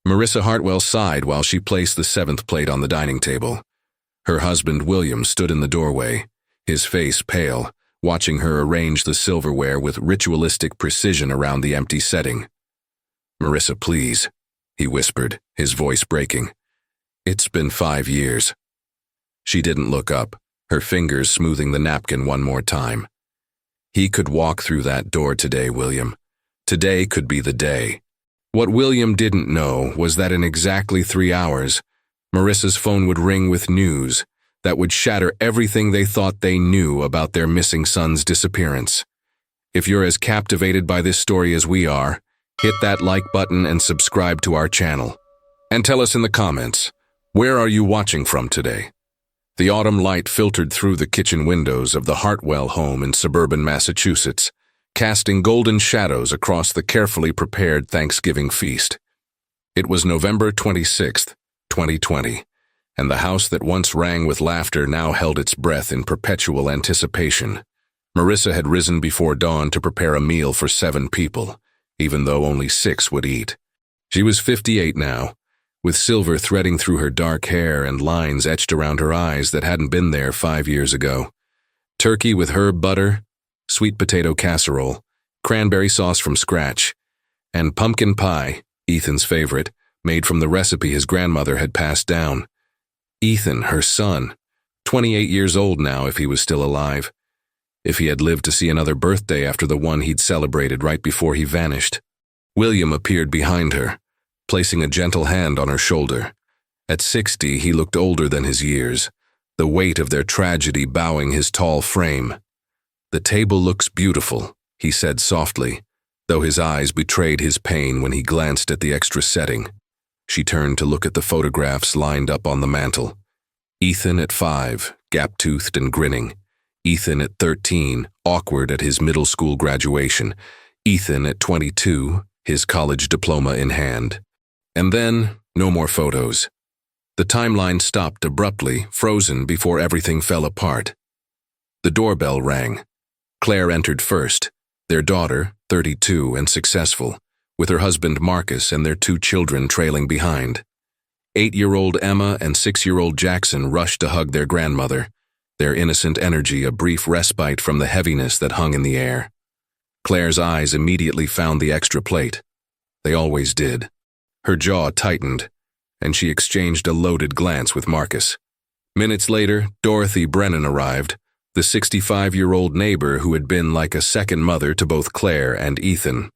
Marissa Hartwell sighed while she placed the seventh plate on the dining table. Her husband, William, stood in the doorway, his face pale, watching her arrange the silverware with ritualistic precision around the empty setting. "Marissa, please," he whispered, his voice breaking. "It's been 5 years." She didn't look up, her fingers smoothing the napkin one more time. He could walk through that door today, William. Today could be the day. What William didn't know was that in exactly 3 hours, Marissa's phone would ring with news that would shatter everything they thought they knew about their missing son's disappearance. If you're as captivated by this story as we are, hit that like button and subscribe to our channel. And tell us in the comments, where are you watching from today? The autumn light filtered through the kitchen windows of the Hartwell home in suburban Massachusetts, casting golden shadows across the carefully prepared Thanksgiving feast. It was November 26th, 2020, and the house that once rang with laughter now held its breath in perpetual anticipation. Marissa had risen before dawn to prepare a meal for 7 people, even though only 6 would eat. She was 58 now, with silver threading through her dark hair and lines etched around her eyes that hadn't been there 5 years ago. Turkey with herb butter, sweet potato casserole, cranberry sauce from scratch, and pumpkin pie, Ethan's favorite, made from the recipe his grandmother had passed down. Ethan, her son, 28 years old now if he was still alive, if he had lived to see another birthday after the one he'd celebrated right before he vanished. William appeared behind her, placing a gentle hand on her shoulder. At 60, he looked older than his years, the weight of their tragedy bowing his tall frame. "The table looks beautiful," he said softly, though his eyes betrayed his pain when he glanced at the extra setting. She turned to look at the photographs lined up on the mantel. Ethan at 5, gap-toothed and grinning. Ethan at 13, awkward at his middle school graduation. Ethan at 22, his college diploma in hand. And then, no more photos. The timeline stopped abruptly, frozen before everything fell apart. The doorbell rang. Claire entered first, their daughter, 32 and successful, with her husband Marcus and their 2 children trailing behind. 8-year-old Emma and 6-year-old Jackson rushed to hug their grandmother, their innocent energy a brief respite from the heaviness that hung in the air. Claire's eyes immediately found the extra plate. They always did. Her jaw tightened, and she exchanged a loaded glance with Marcus. Minutes later, Dorothy Brennan arrived, the 65-year-old neighbor who had been like a second mother to both Claire and Ethan.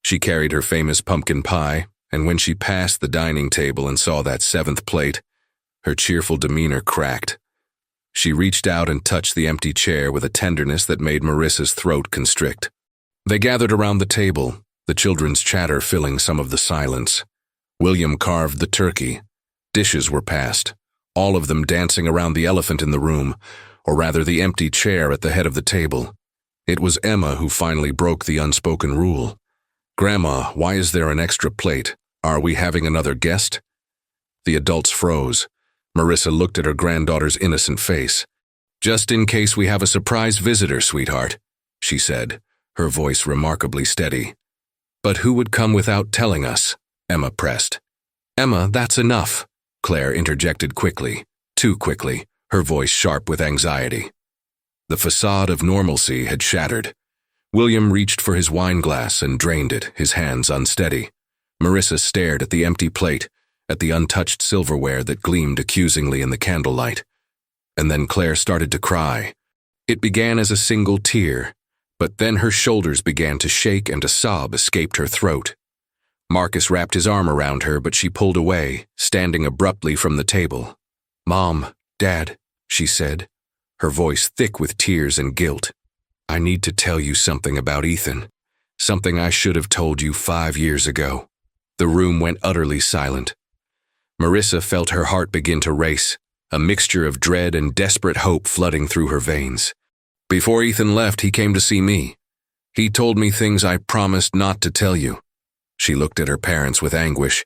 She carried her famous pumpkin pie, and when she passed the dining table and saw that 7th plate, her cheerful demeanor cracked. She reached out and touched the empty chair with a tenderness that made Marissa's throat constrict. They gathered around the table, the children's chatter filling some of the silence. William carved the turkey. Dishes were passed, all of them dancing around the elephant in the room, or rather the empty chair at the head of the table. It was Emma who finally broke the unspoken rule. "Grandma, why is there an extra plate? Are we having another guest?" The adults froze. Marissa looked at her granddaughter's innocent face. "Just in case we have a surprise visitor, sweetheart," she said, her voice remarkably steady. "But who would come without telling us?" Emma pressed. "Emma, that's enough," Claire interjected quickly, too quickly, her voice sharp with anxiety. The facade of normalcy had shattered. William reached for his wine glass and drained it, his hands unsteady. Marissa stared at the empty plate, at the untouched silverware that gleamed accusingly in the candlelight. And then Claire started to cry. It began as a single tear, but then her shoulders began to shake and a sob escaped her throat. Marcus wrapped his arm around her, but she pulled away, standing abruptly from the table. "Mom, Dad," she said, her voice thick with tears and guilt. "I need to tell you something about Ethan, something I should have told you 5 years ago." The room went utterly silent. Marissa felt her heart begin to race, a mixture of dread and desperate hope flooding through her veins. "Before Ethan left, he came to see me. He told me things I promised not to tell you." She looked at her parents with anguish.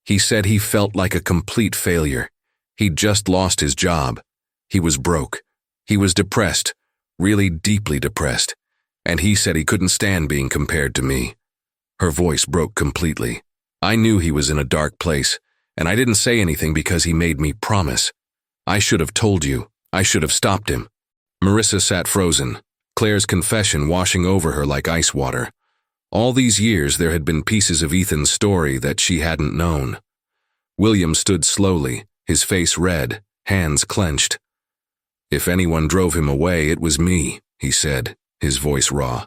"He said he felt like a complete failure. He'd just lost his job. He was broke. He was depressed, really deeply depressed, and he said he couldn't stand being compared to me." Her voice broke completely. I knew he was in a dark place, and I didn't say anything because he made me promise. I should have told you. I should have stopped him. Marissa sat frozen, Claire's confession washing over her like ice water. All these years there had been pieces of Ethan's story that she hadn't known. William stood slowly, his face red, hands clenched. "If anyone drove him away, it was me," he said, his voice raw.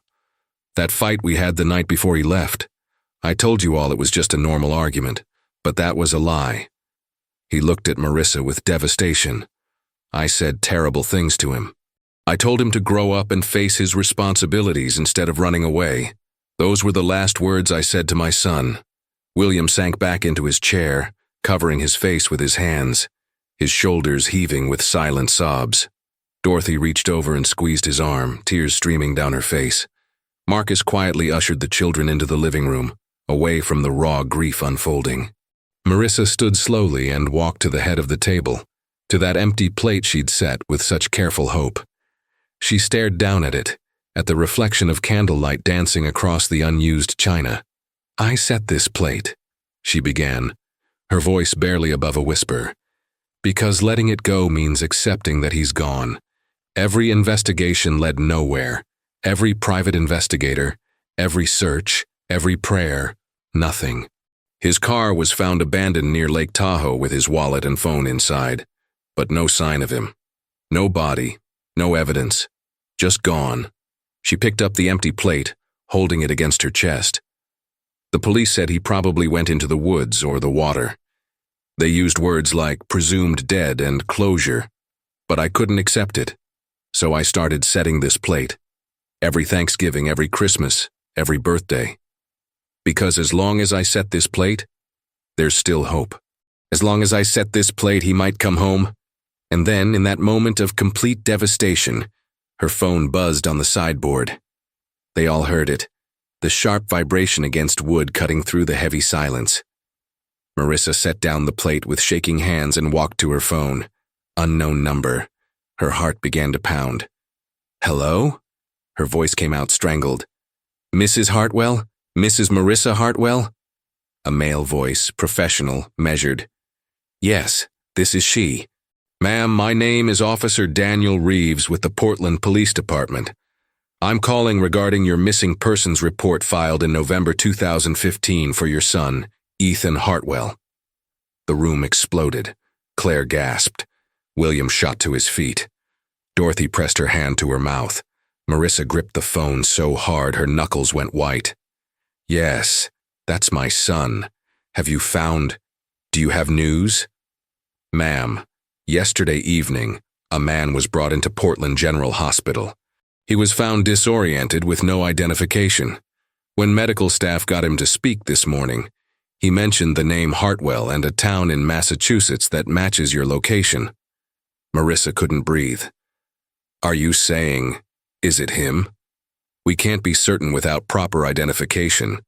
"That fight we had the night before he left. I told you all it was just a normal argument, but that was a lie." He looked at Marissa with devastation. "I said terrible things to him. I told him to grow up and face his responsibilities instead of running away. Those were the last words I said to my son." William sank back into his chair, covering his face with his hands, his shoulders heaving with silent sobs. Dorothy reached over and squeezed his arm, tears streaming down her face. Marcus quietly ushered the children into the living room, away from the raw grief unfolding. Marissa stood slowly and walked to the head of the table, to that empty plate she'd set with such careful hope. She stared down at it, at the reflection of candlelight dancing across the unused china. "I set this plate," she began, her voice barely above a whisper, "because letting it go means accepting that he's gone. Every investigation led nowhere. Every private investigator, every search, every prayer, nothing. His car was found abandoned near Lake Tahoe with his wallet and phone inside, but no sign of him. No body, no evidence, just gone." She picked up the empty plate, holding it against her chest. "The police said he probably went into the woods or the water. They used words like presumed dead and closure, but I couldn't accept it. So I started setting this plate. Every Thanksgiving, every Christmas, every birthday. Because as long as I set this plate, there's still hope. As long as I set this plate, he might come home." And then, in that moment of complete devastation, her phone buzzed on the sideboard. They all heard it, the sharp vibration against wood cutting through the heavy silence. Marissa set down the plate with shaking hands and walked to her phone. Unknown number. Her heart began to pound. "Hello?" Her voice came out strangled. "Mrs. Hartwell? Mrs. Marissa Hartwell?" A male voice, professional, measured. "Yes, this is she. Ma'am, my name is Officer Daniel Reeves with the Portland Police Department. I'm calling regarding your missing persons report filed in November 2015 for your son, Ethan Hartwell." The room exploded. Claire gasped. William shot to his feet. Dorothy pressed her hand to her mouth. Marissa gripped the phone so hard her knuckles went white. "Yes, that's my son. Do you have news?" "Ma'am, yesterday evening, a man was brought into Portland General Hospital. He was found disoriented with no identification. When medical staff got him to speak this morning, he mentioned the name Hartwell and a town in Massachusetts that matches your location." Marissa couldn't breathe. "Are you saying, is it him? We can't be certain without proper identification,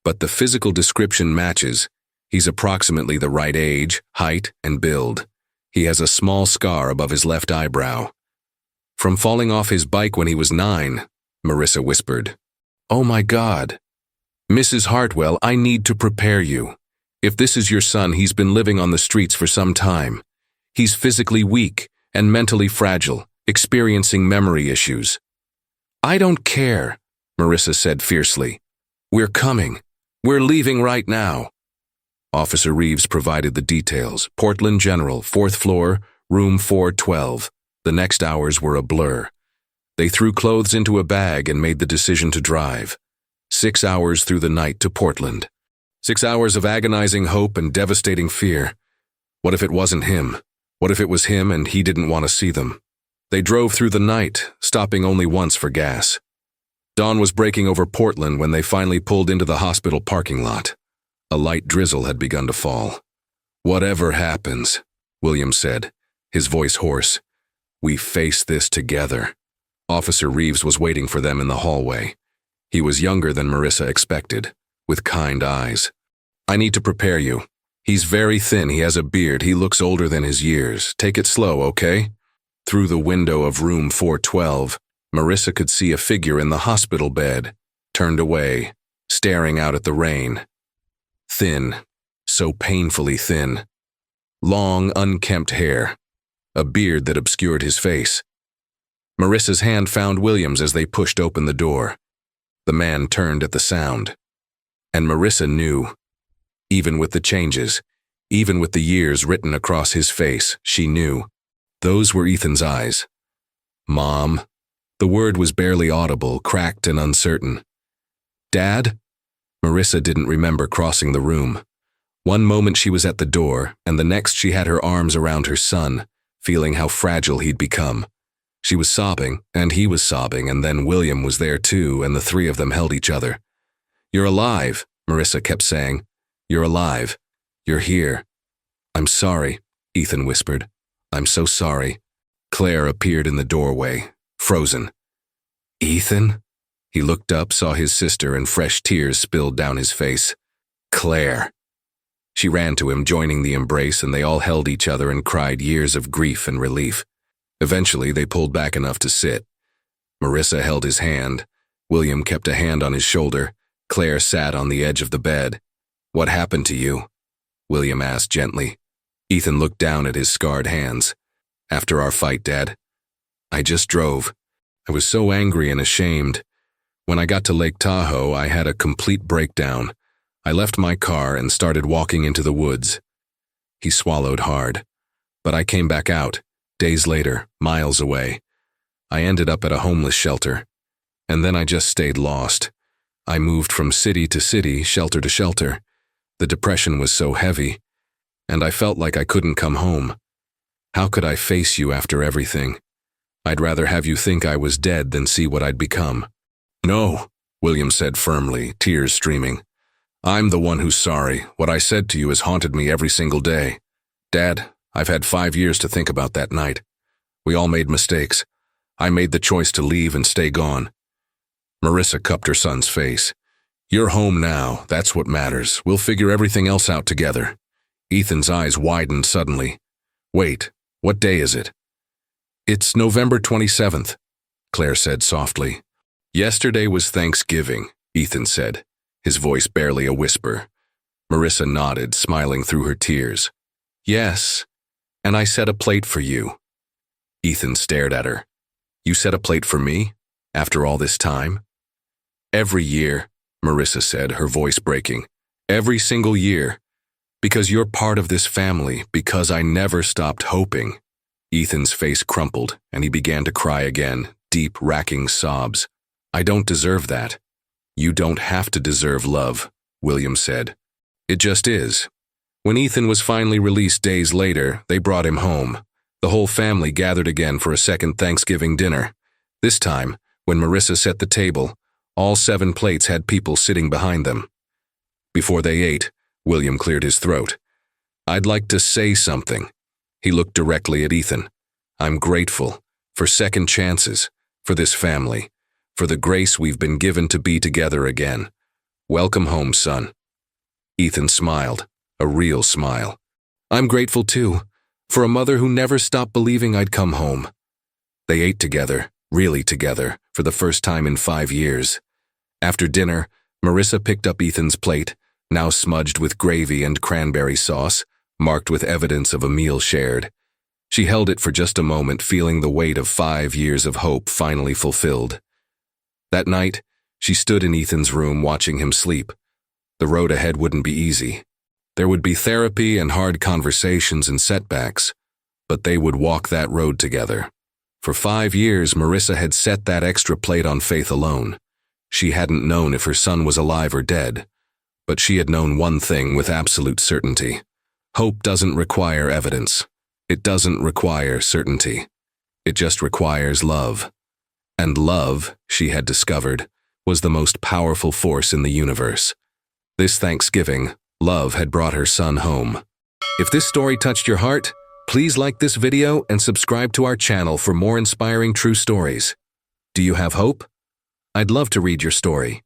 but the physical description matches. He's approximately the right age, height, and build. He has a small scar above his left eyebrow. From falling off his bike when he was 9, Marissa whispered. "Oh my God. Mrs. Hartwell, I need to prepare you. If this is your son, he's been living on the streets for some time. He's physically weak and mentally fragile, experiencing memory issues." "I don't care," Marissa said fiercely. "We're coming. We're leaving right now." Officer Reeves provided the details. Portland General, 4th floor, room 412. The next hours were a blur. They threw clothes into a bag and made the decision to drive. 6 hours through the night to Portland. 6 hours of agonizing hope and devastating fear. What if it wasn't him? What if it was him and he didn't want to see them? They drove through the night, stopping only once for gas. Dawn was breaking over Portland when they finally pulled into the hospital parking lot. A light drizzle had begun to fall. "Whatever happens," William said, his voice hoarse, "we face this together." Officer Reeves was waiting for them in the hallway. He was younger than Marissa expected, with kind eyes. "I need to prepare you. He's very thin, he has a beard, he looks older than his years. Take it slow, okay?" Through the window of room 412, Marissa could see a figure in the hospital bed, turned away, staring out at the rain. thin, so painfully thin. Long, unkempt hair, a beard that obscured his face. Marissa's hand found William's as they pushed open the door. The man turned at the sound. And Marissa knew. Even with the changes, even with the years written across his face, she knew. Those were Ethan's eyes. Mom. The word was barely audible, cracked and uncertain. Dad? Marissa didn't remember crossing the room. One moment she was at the door, and the next she had her arms around her son, feeling how fragile he'd become. She was sobbing, and he was sobbing, and then William was there too, and the three of them held each other. You're alive, Marissa kept saying. You're alive. You're here. I'm sorry, Ethan whispered. I'm so sorry. Claire appeared in the doorway, frozen. Ethan? He looked up, saw his sister, and fresh tears spilled down his face. Claire. She ran to him, joining the embrace, and they all held each other and cried years of grief and relief. Eventually, they pulled back enough to sit. Marissa held his hand. William kept a hand on his shoulder. Claire sat on the edge of the bed. What happened to you? William asked gently. Ethan looked down at his scarred hands. After our fight, Dad. I just drove. I was so angry and ashamed. When I got to Lake Tahoe, I had a complete breakdown. I left my car and started walking into the woods. He swallowed hard. But I came back out, days later, miles away. I ended up at a homeless shelter. And then I just stayed lost. I moved from city to city, shelter to shelter. The depression was so heavy, and I felt like I couldn't come home. How could I face you after everything? I'd rather have you think I was dead than see what I'd become. No, William said firmly, tears streaming. I'm the one who's sorry. What I said to you has haunted me every single day. Dad, I've had 5 years to think about that night. We all made mistakes. I made the choice to leave and stay gone. Marissa cupped her son's face. You're home now, that's what matters. We'll figure everything else out together. Ethan's eyes widened suddenly. Wait, what day is it? It's November 27th, Claire said softly. Yesterday was Thanksgiving, Ethan said, his voice barely a whisper. Marissa nodded, smiling through her tears. Yes, and I set a plate for you. Ethan stared at her. You set a plate for me? After all this time? Every year, Marissa said, her voice breaking. Every single year. Because you're part of this family, because I never stopped hoping. Ethan's face crumpled, and he began to cry again, deep, racking sobs. I don't deserve that. You don't have to deserve love, William said. It just is. When Ethan was finally released days later, they brought him home. The whole family gathered again for a second Thanksgiving dinner. This time, when Marissa set the table, all 7 plates had people sitting behind them. Before they ate, William cleared his throat. I'd like to say something. He looked directly at Ethan. I'm grateful for second chances, for this family, for the grace we've been given to be together again. Welcome home, son. Ethan smiled, a real smile. I'm grateful too, for a mother who never stopped believing I'd come home. They ate together, really together, for the first time in 5 years. After dinner, Marissa picked up Ethan's plate, now smudged with gravy and cranberry sauce, marked with evidence of a meal shared. She held it for just a moment, feeling the weight of 5 years of hope finally fulfilled. That night, she stood in Ethan's room watching him sleep. The road ahead wouldn't be easy. There would be therapy and hard conversations and setbacks, but they would walk that road together. For 5 years, Marissa had set that extra plate on faith alone. She hadn't known if her son was alive or dead, but she had known one thing with absolute certainty. Hope doesn't require evidence. It doesn't require certainty. It just requires love. And love, she had discovered, was the most powerful force in the universe. This Thanksgiving, love had brought her son home. If this story touched your heart, please like this video and subscribe to our channel for more inspiring true stories. Do you have hope? I'd love to read your story.